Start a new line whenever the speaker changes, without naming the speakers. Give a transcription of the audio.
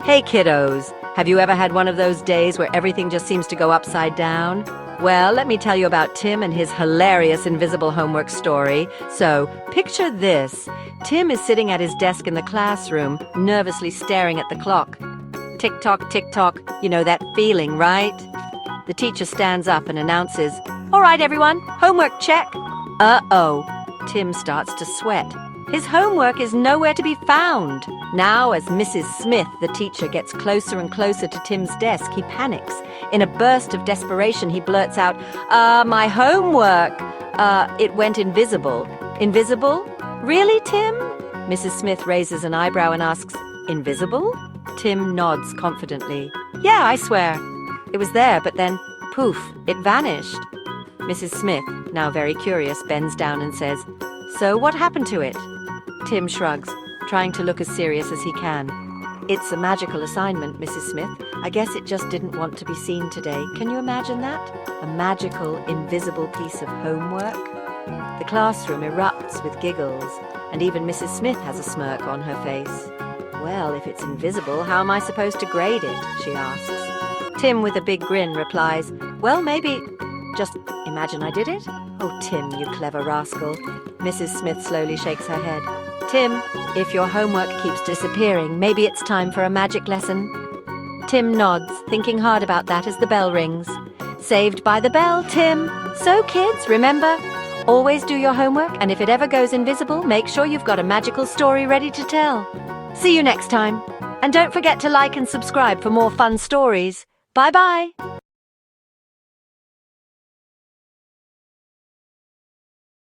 Hey kiddos, have you ever had one of those days where everything just seems to go upside down? Well, let me tell you about Tim and his hilarious invisible homework story. So, picture this. Tim is sitting at his desk in the classroom, nervously staring at the clock. Tick-tock, tick-tock, you know that feeling, right? The teacher stands up and announces, "All right, everyone, homework check." Uh-oh, Tim starts to sweat. His homework is nowhere to be found. Now, as Mrs. Smith, the teacher, gets closer and closer to Tim's desk, he panics. In a burst of desperation, he blurts out, my homework. It went invisible." "Invisible? Really, Tim?" Mrs. Smith raises an eyebrow and asks, "Invisible?" Tim nods confidently. "Yeah, I swear. It was there, but then, poof, it vanished." Mrs. Smith, now very curious, bends down and says, "So what happened to it?" Tim shrugs, trying to look as serious as he can. "It's a magical assignment, Mrs. Smith. I guess it just didn't want to be seen today. Can you imagine that? A magical, invisible piece of homework?" The classroom erupts with giggles, and even Mrs. Smith has a smirk on her face. "Well, if it's invisible, how am I supposed to grade it?" she asks. Tim, with a big grin, replies, "Well, maybe just imagine I did it." "Oh, Tim, you clever rascal." Mrs. Smith slowly shakes her head. "Tim, if your homework keeps disappearing, maybe it's time for a magic lesson." Tim nods, thinking hard about that as the bell rings. Saved by the bell, Tim. So, kids, remember, always do your homework, and if it ever goes invisible, make sure you've got a magical story ready to tell. See you next time. And don't forget to like and subscribe for more fun stories. Bye-bye.